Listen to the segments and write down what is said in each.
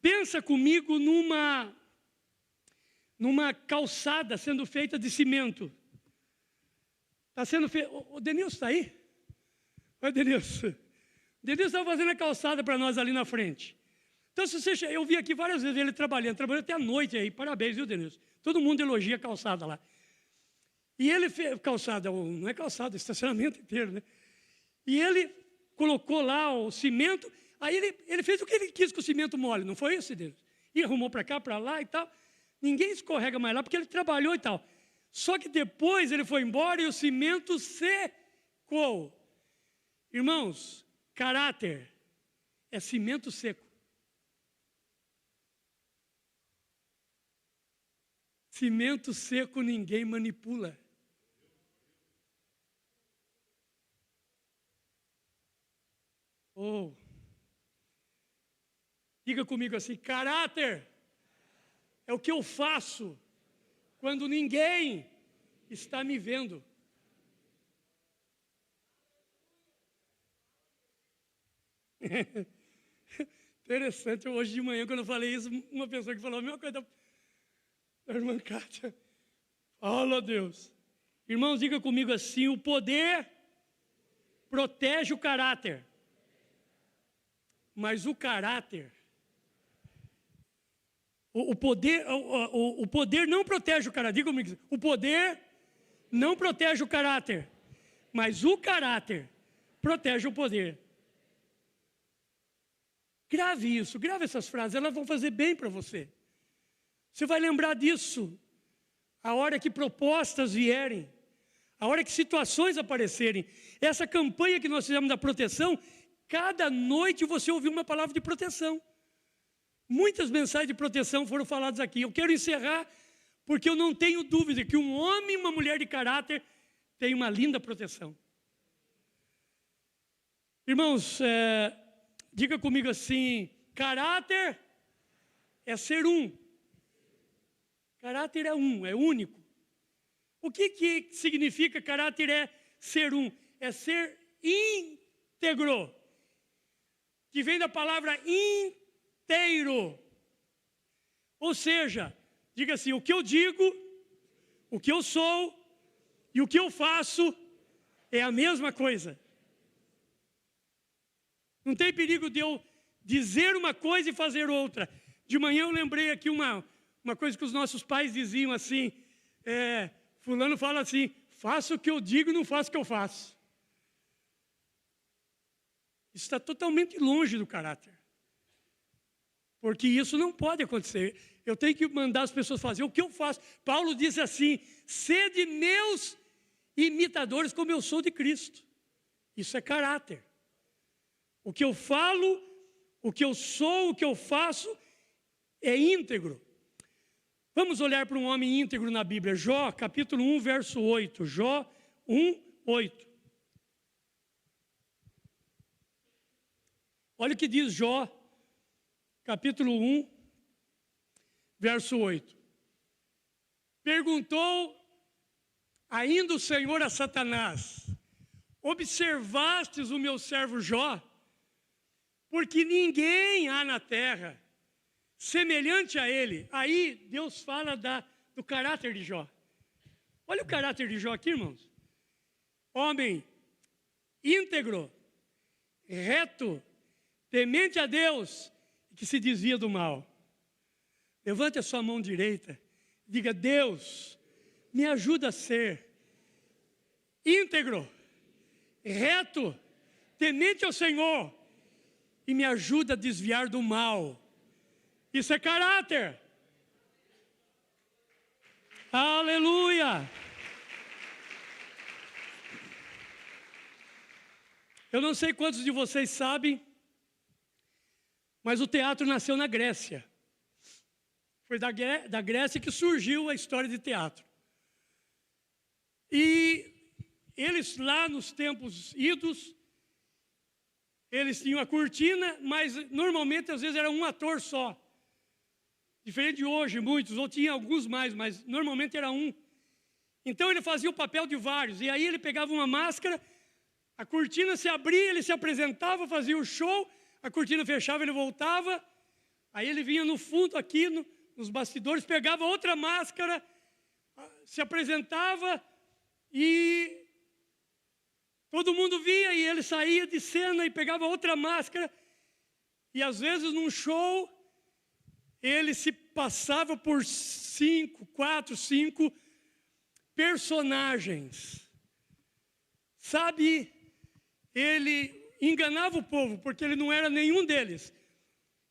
Pensa comigo numa calçada sendo feita de cimento. Está sendo feito. O Denilson está aí? Oi, Denilson. O Denilson estava fazendo a calçada para nós ali na frente. Então, eu vi aqui várias vezes ele trabalhando até a noite aí. Parabéns, viu, Denilson? Todo mundo elogia a calçada lá. E ele fez calçada, não é calçada, é estacionamento inteiro, né? E ele colocou lá o cimento, aí ele fez o que ele quis com o cimento mole, não foi isso, Deus? E arrumou para cá, para lá e tal. Ninguém escorrega mais lá, porque ele trabalhou e tal. Só que depois ele foi embora e o cimento secou. Irmãos, caráter é cimento seco. Cimento seco ninguém manipula. Oh. Diga comigo assim: caráter é o que eu faço quando ninguém está me vendo. Interessante, hoje de manhã, quando eu falei isso, uma pessoa que falou a mesma coisa da irmã Kátia. Fala a Deus. Irmãos, diga comigo assim: o poder protege o caráter. Mas o caráter, o poder não protege o caráter. Diga comigo, o poder não protege o caráter, mas o caráter protege o poder. Grave isso, grave essas frases, elas vão fazer bem para você. Você vai lembrar disso a hora que propostas vierem, a hora que situações aparecerem. Essa campanha que nós fizemos da proteção, cada noite você ouviu uma palavra de proteção. Muitas mensagens de proteção foram faladas aqui. Eu quero encerrar porque eu não tenho dúvida que um homem e uma mulher de caráter têm uma linda proteção. Irmãos, diga comigo assim: caráter é ser um. Caráter é um, é único. O que significa caráter é ser um? É ser íntegro, que vem da palavra inteiro. Ou seja, diga assim: o que eu digo, o que eu sou e o que eu faço é a mesma coisa. Não tem perigo de eu dizer uma coisa e fazer outra. De manhã eu lembrei aqui uma coisa que os nossos pais diziam assim, fulano fala assim: faça o que eu digo e não faça o que eu faço. Isso está totalmente longe do caráter. Porque isso não pode acontecer. Eu tenho que mandar as pessoas fazer o que eu faço. Paulo diz assim: sede meus imitadores como eu sou de Cristo. Isso é caráter. O que eu falo, o que eu sou, o que eu faço é íntegro. Vamos olhar para um homem íntegro na Bíblia. Jó, capítulo 1, verso 8. Jó 1, 8. Olha o que diz Jó, capítulo 1, verso 8. Perguntou ainda o Senhor a Satanás: observastes o meu servo Jó? Porque ninguém há na terra semelhante a ele. Aí Deus fala do caráter de Jó. Olha o caráter de Jó aqui, irmãos. Homem íntegro, reto, temente a Deus e que se desvia do mal. Levante a sua mão direita, diga: Deus, me ajuda a ser íntegro, reto, temente ao Senhor e me ajuda a desviar do mal. Isso é caráter. Aleluia! Eu não sei quantos de vocês sabem, mas o teatro nasceu na Grécia. Foi da Grécia que surgiu a história de teatro. E eles lá nos tempos idos, eles tinham a cortina, mas normalmente às vezes era um ator só. Diferente de hoje, muitos, ou tinha alguns mais, mas normalmente era um. Então ele fazia o papel de vários, e aí ele pegava uma máscara, a cortina se abria, ele se apresentava, fazia o show, a cortina fechava, ele voltava, Aí ele vinha no fundo aqui, nos bastidores, pegava outra máscara, se apresentava e todo mundo via, e ele saía de cena e pegava outra máscara. E às vezes num show, ele se passava por 4, 5 personagens. Sabe, ele enganava o povo, porque ele não era nenhum deles.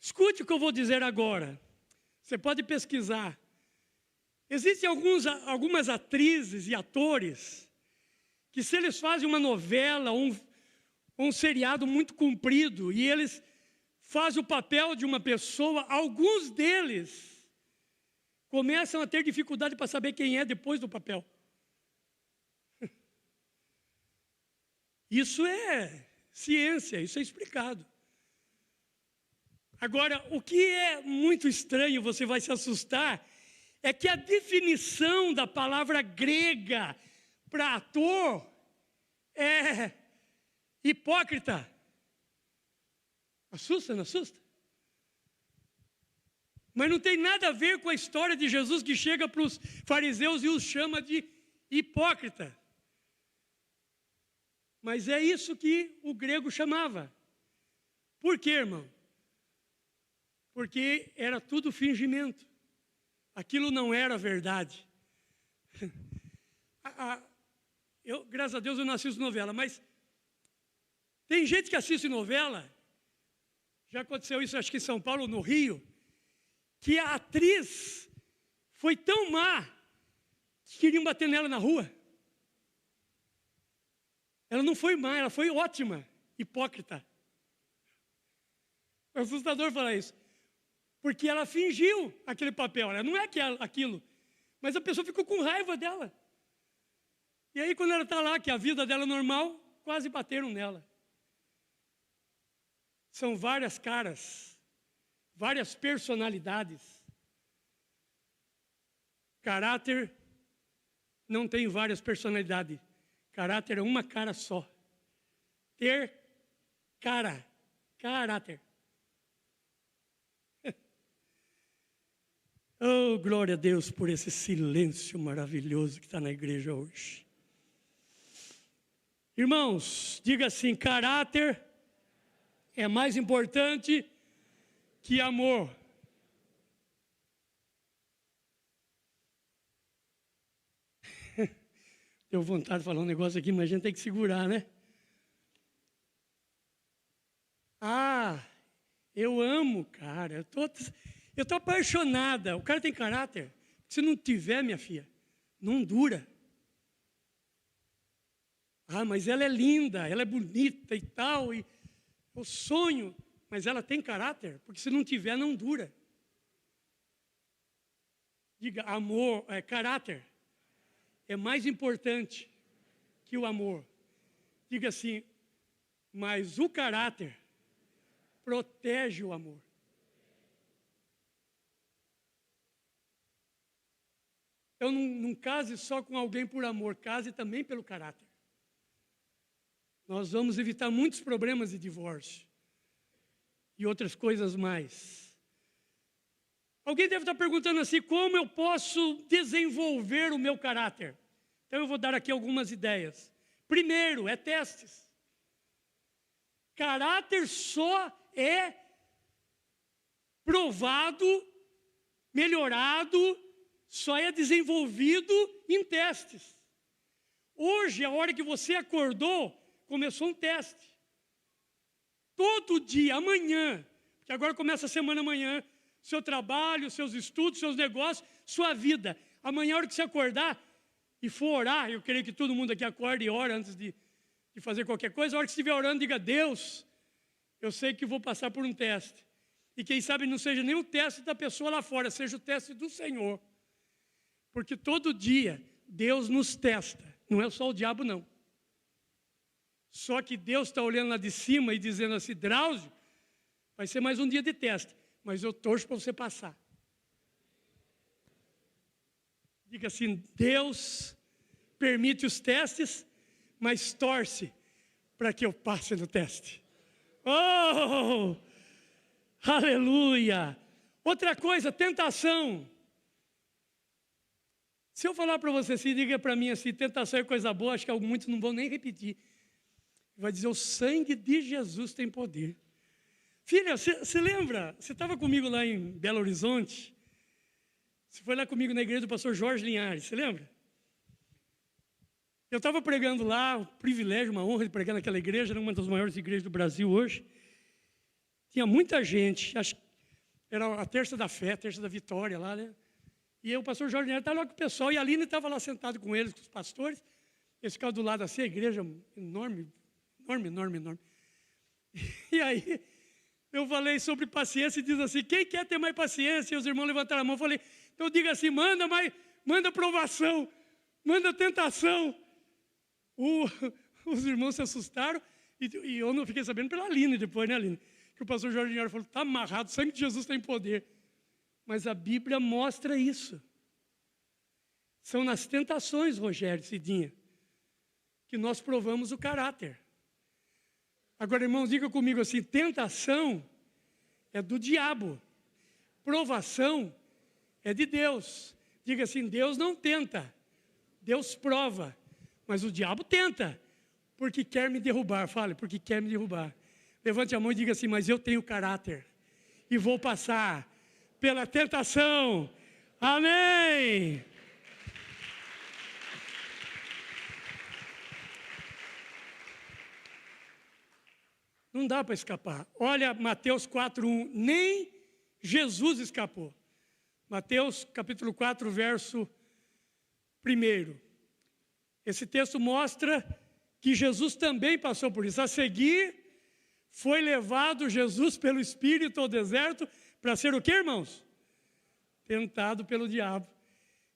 Escute o que eu vou dizer agora. Você pode pesquisar. Existem algumas atrizes e atores que, se eles fazem uma novela ou um seriado muito comprido e eles fazem o papel de uma pessoa, alguns deles começam a ter dificuldade para saber quem é depois do papel. Isso é ciência, isso é explicado. Agora, o que é muito estranho, você vai se assustar, é que a definição da palavra grega para ator é hipócrita. Assusta, não assusta? Mas não tem nada a ver com a história de Jesus que chega para os fariseus e os chama de hipócrita. Mas é isso que o grego chamava. Por quê, irmão? Porque era tudo fingimento. Aquilo não era verdade. Graças a Deus, eu não assisto novela, mas tem gente que assiste novela, já aconteceu isso, acho que em São Paulo, no Rio, que a atriz foi tão má que queriam bater nela na rua. Ela não foi má, ela foi ótima, hipócrita. É assustador falar isso. Porque ela fingiu aquele papel, ela não é aquilo. Mas a pessoa ficou com raiva dela. E aí, quando ela está lá, que a vida dela é normal, quase bateram nela. São várias caras, várias personalidades. Caráter não tem várias personalidades. Caráter é uma cara só. Ter caráter. Oh, glória a Deus por esse silêncio maravilhoso que está na igreja hoje. Irmãos, diga assim: caráter é mais importante que amor. Deu vontade de falar um negócio aqui, mas a gente tem que segurar, né? Eu amo, cara. Eu tô apaixonada. O cara tem caráter. Se não tiver, minha filha, não dura. Mas ela é linda, ela é bonita e tal, e eu sonho, mas ela tem caráter, porque se não tiver, não dura. Diga, amor, caráter é mais importante que o amor. Diga assim, mas o caráter protege o amor. Então não case só com alguém por amor, case também pelo caráter. Nós vamos evitar muitos problemas de divórcio e outras coisas mais. Alguém deve estar perguntando assim, como eu posso desenvolver o meu caráter? Então eu vou dar aqui algumas ideias. Primeiro, é testes. Caráter só é provado, melhorado, só é desenvolvido em testes. Hoje, a hora que você acordou, começou um teste. Todo dia, amanhã, porque agora começa a semana amanhã, seu trabalho, seus estudos, seus negócios, sua vida. Amanhã, a hora que você acordar e for orar, eu creio que todo mundo aqui acorde e ora antes de fazer qualquer coisa. A hora que estiver orando, diga, Deus, eu sei que vou passar por um teste. E quem sabe não seja nem o teste da pessoa lá fora, seja o teste do Senhor. Porque todo dia Deus nos testa, não é só o diabo não. Só que Deus está olhando lá de cima e dizendo assim, Drauzio, vai ser mais um dia de teste, mas eu torço para você passar. Diga assim, Deus permite os testes, mas torce para que eu passe no teste. Oh, aleluia! Outra coisa, tentação. Se eu falar para você, se diga para mim assim, tentação é coisa boa, acho que muitos não vão nem repetir. Vai dizer, o sangue de Jesus tem poder. Filha, você lembra? Você estava comigo lá em Belo Horizonte? Você foi lá comigo na igreja do pastor Jorge Linhares, você lembra? Eu estava pregando lá, o privilégio, uma honra de pregar naquela igreja, era uma das maiores igrejas do Brasil hoje. Tinha muita gente, acho que era a terça da fé, a terça da vitória lá, né? E o pastor Jorge Linhares estava lá com o pessoal, e a Aline estava lá sentado com eles, com os pastores. Eles ficavam do lado assim, a igreja enorme, enorme, enorme, enorme. E aí, eu falei sobre paciência e diz assim, quem quer ter mais paciência? E os irmãos levantaram a mão, eu falei, então diga assim, manda provação, manda tentação. Os irmãos se assustaram, e eu não fiquei sabendo pela Aline depois, né, Aline? Que o pastor Jorge Linhares falou, está amarrado, o sangue de Jesus tem poder. Mas a Bíblia mostra isso. São nas tentações, Rogério, Cidinha, que nós provamos o caráter. Agora, irmãos, diga comigo assim, tentação é do diabo, provação é de Deus. Diga assim, Deus não tenta, Deus prova, mas o diabo tenta, porque quer me derrubar. Fale, porque quer me derrubar. Levante a mão e diga assim, mas eu tenho caráter e vou passar pela tentação. Amém! Não dá para escapar. Olha Mateus 4:1, nem Jesus escapou. Mateus capítulo 4, verso 1. Esse texto mostra que Jesus também passou por isso. A seguir, foi levado Jesus pelo Espírito ao deserto para ser o quê, irmãos? Tentado pelo diabo.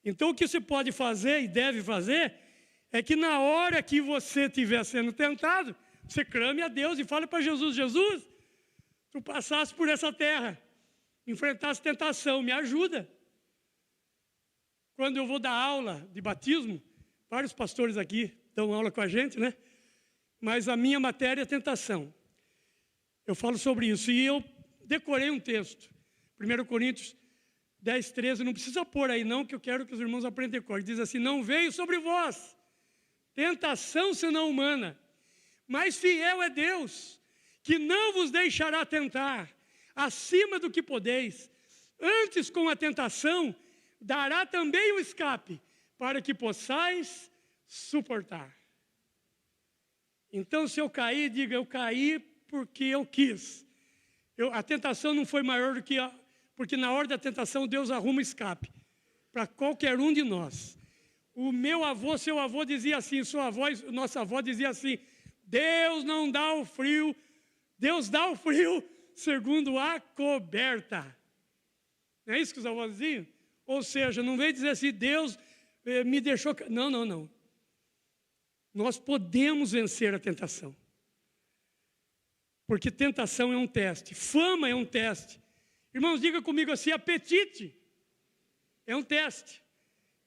Então, o que se pode fazer e deve fazer é que na hora que você estiver sendo tentado, você clame a Deus e fale para Jesus, Jesus, tu passasse por essa terra, enfrentasse tentação, me ajuda. Quando eu vou dar aula de batismo, vários pastores aqui dão aula com a gente, né? Mas a minha matéria é tentação. Eu falo sobre isso e eu decorei um texto, 1 Coríntios 10, 13, não precisa pôr aí não, que eu quero que os irmãos aprendam decorar. Diz assim, não veio sobre vós tentação senão humana, mas fiel é Deus, que não vos deixará tentar acima do que podeis, antes com a tentação dará também o escape, para que possais suportar. Então, se eu cair, diga, eu caí porque eu quis. A tentação não foi maior do que... Porque na hora da tentação, Deus arruma escape para qualquer um de nós. O meu avô, seu avô dizia assim, sua avó, nossa avó dizia assim, Deus não dá o frio, Deus dá o frio segundo a coberta. Não é isso que os avós diziam? Ou seja, não vem dizer assim, Deus me deixou... Não, não, não. Nós podemos vencer a tentação. Porque tentação é um teste, fama é um teste. Irmãos, diga comigo assim, apetite é um teste.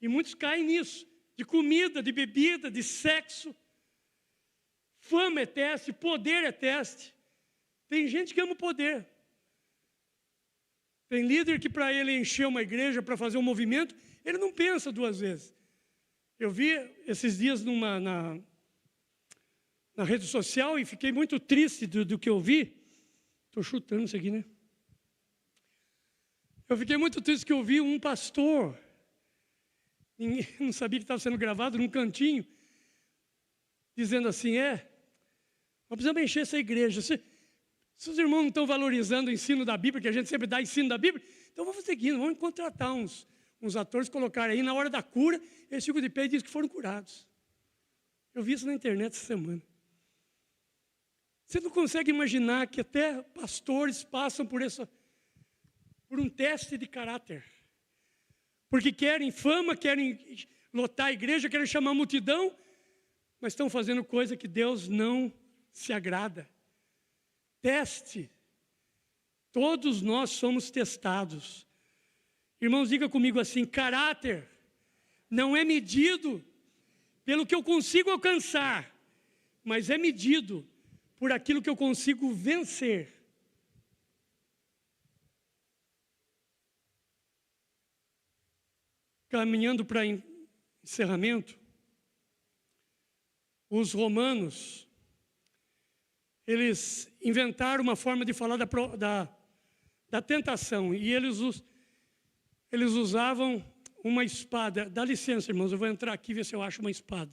E muitos caem nisso, de comida, de bebida, de sexo. Fama é teste, poder é teste. Tem gente que ama o poder. Tem líder que para ele encher uma igreja, para fazer um movimento, ele não pensa duas vezes. Eu vi esses dias na rede social e fiquei muito triste do que eu vi. Estou chutando isso aqui, né? Eu fiquei muito triste que eu vi um pastor, ninguém não sabia que estava sendo gravado, num cantinho, dizendo assim, nós precisamos encher essa igreja. Se os irmãos não estão valorizando o ensino da Bíblia, que a gente sempre dá ensino da Bíblia, então vamos seguir, vamos contratar uns atores, colocar aí, na hora da cura, eles ficam de pé e dizem que foram curados. Eu vi isso na internet essa semana. Você não consegue imaginar que até pastores passam por um teste de caráter. Porque querem fama, querem lotar a igreja, querem chamar a multidão, mas estão fazendo coisa que Deus não se agrada. Teste. Todos nós somos testados. Irmãos, diga comigo assim, caráter não é medido pelo que eu consigo alcançar, mas é medido por aquilo que eu consigo vencer. caminhando para encerramento, os romanos, eles inventaram uma forma de falar da tentação, e eles usavam uma espada. Dá licença, irmãos, eu vou entrar aqui e ver se eu acho uma espada.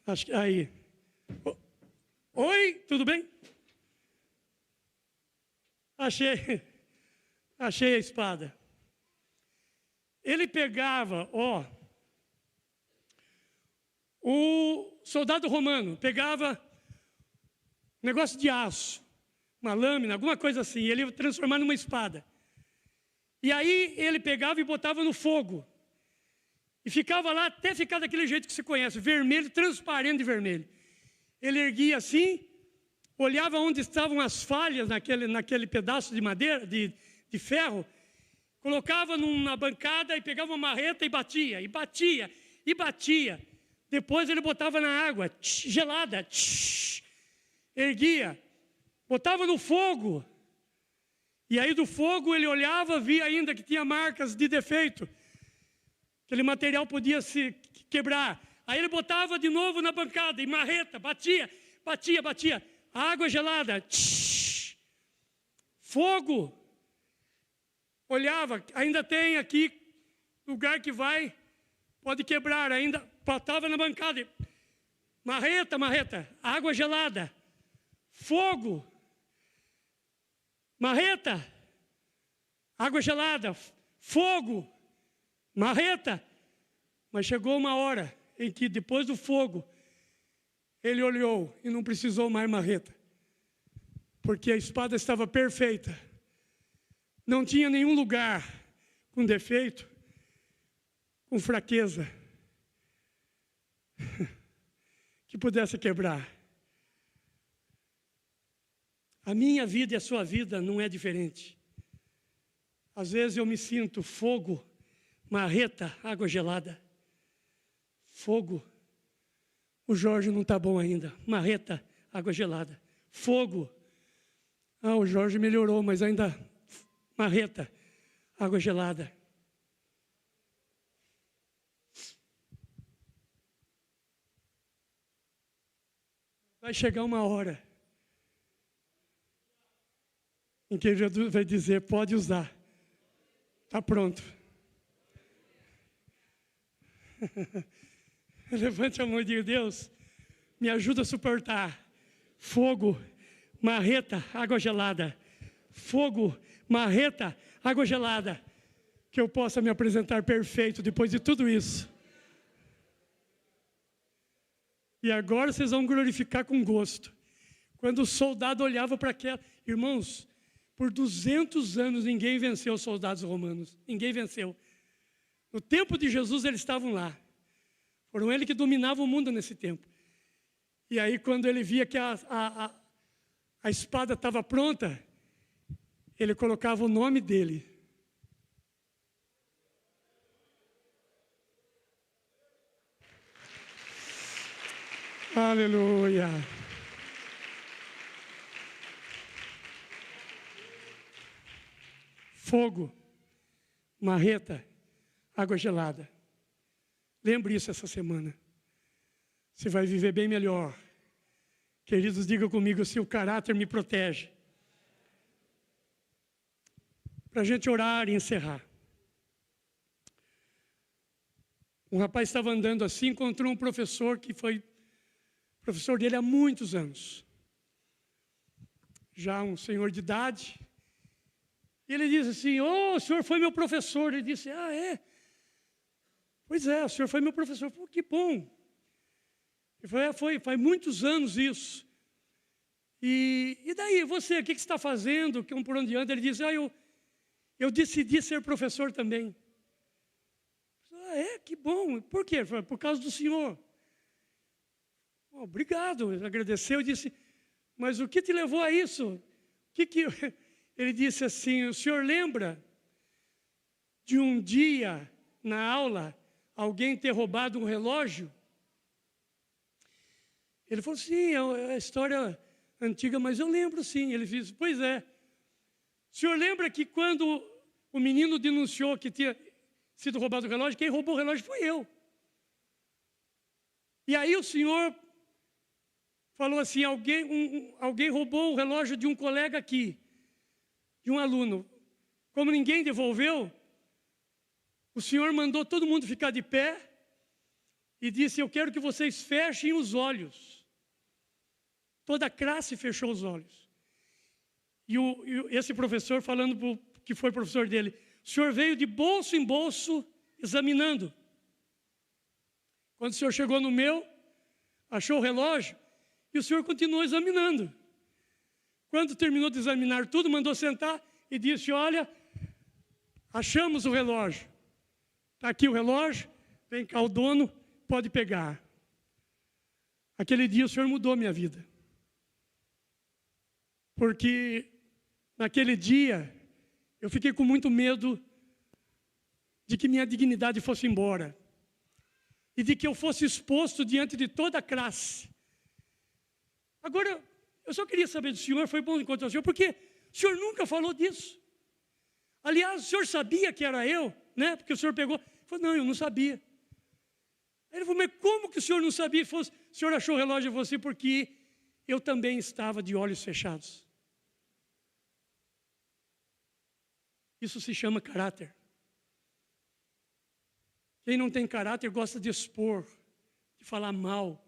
Acho que aí. Oi, tudo bem? Achei a espada. Ele pegava, o soldado romano pegava um negócio de aço, uma lâmina, alguma coisa assim, e ele ia transformar numa espada. E aí ele pegava e botava no fogo. E ficava lá até ficar daquele jeito que você conhece, vermelho, transparente de vermelho. Ele erguia assim, olhava onde estavam as falhas naquele pedaço de madeira, de ferro, colocava numa bancada e pegava uma marreta e batia, e batia, e batia. Depois ele botava na água, gelada, erguia, botava no fogo. E aí do fogo ele olhava, via ainda que tinha marcas de defeito. Aquele material podia se quebrar. Aí ele botava de novo na bancada, e marreta, batia, batia, batia. Água gelada, fogo. Olhava, ainda tem aqui lugar que pode quebrar, ainda botava na bancada. Marreta, marreta, água gelada, fogo. Marreta, água gelada, fogo. Marreta. Mas chegou uma hora em que depois do fogo, ele olhou e não precisou mais marreta, porque a espada estava perfeita. Não tinha nenhum lugar com defeito, com fraqueza, que pudesse quebrar. A minha vida e a sua vida não é diferente. Às vezes eu me sinto fogo, marreta, água gelada. Fogo. O Jorge não está bom ainda. Marreta, água gelada. Fogo. O Jorge melhorou, mas ainda marreta, água gelada. Vai chegar uma hora em que Jesus vai dizer, pode usar. Está pronto. Levante a mão e diga, Deus, me ajuda a suportar. Fogo, marreta, água gelada. Fogo, marreta, água gelada. Que eu possa me apresentar perfeito depois de tudo isso. E agora vocês vão glorificar com gosto. Quando o soldado olhava para aquela... Irmãos, por 200 anos ninguém venceu os soldados romanos. Ninguém venceu. No tempo de Jesus eles estavam lá. Foram eles que dominavam o mundo nesse tempo. E aí quando ele via que a espada estava pronta, ele colocava o nome dele. Aleluia. Fogo, marreta, água gelada. Lembre isso essa semana. Você vai viver bem melhor. Queridos, diga comigo se o caráter me protege. Para a gente orar e encerrar. Um rapaz estava andando assim, encontrou um professor que foi professor dele há muitos anos. Já um senhor de idade. E ele disse assim, o senhor foi meu professor. Ele disse, é? Pois é, o senhor foi meu professor. Pô, que bom. Ele falou, faz muitos anos isso. E daí, você, o que você está fazendo? Por onde anda? Ele disse, eu decidi ser professor também. Que bom. Por quê? Por causa do senhor. Obrigado. Ele agradeceu e disse, mas o que te levou a isso? Ele disse assim, o senhor lembra de um dia na aula alguém ter roubado um relógio? Ele falou, sim, é a história antiga, mas eu lembro sim. Ele disse, pois é. O senhor lembra que quando o menino denunciou que tinha sido roubado o relógio, quem roubou o relógio fui eu. E aí o senhor falou assim, alguém roubou o relógio de um colega aqui, de um aluno. Como ninguém devolveu, o senhor mandou todo mundo ficar de pé e disse, eu quero que vocês fechem os olhos. Toda a classe fechou os olhos. E esse professor, falando que foi professor dele, o senhor veio de bolso em bolso examinando. Quando o senhor chegou no meu, achou o relógio, e o senhor continuou examinando. Quando terminou de examinar tudo, mandou sentar e disse, olha, achamos o relógio. Está aqui o relógio, vem cá o dono, pode pegar. Aquele dia o senhor mudou minha vida. Porque naquele dia eu fiquei com muito medo de que minha dignidade fosse embora. E de que eu fosse exposto diante de toda a classe. Agora, eu só queria saber do senhor, foi bom encontrar o senhor, porque o senhor nunca falou disso. Aliás, o senhor sabia que era eu, né? Porque o senhor pegou, falou, não, eu não sabia. Aí ele falou, mas como que o senhor não sabia? O senhor achou o relógio em você porque eu também estava de olhos fechados. Isso se chama caráter. Quem não tem caráter gosta de expor, de falar mal,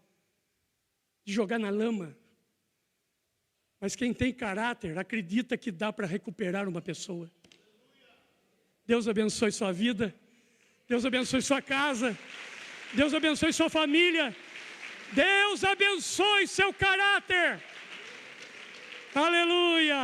de jogar na lama. Mas quem tem caráter acredita que dá para recuperar uma pessoa. Deus abençoe sua vida. Deus abençoe sua casa. Deus abençoe sua família. Deus abençoe seu caráter. Aleluia.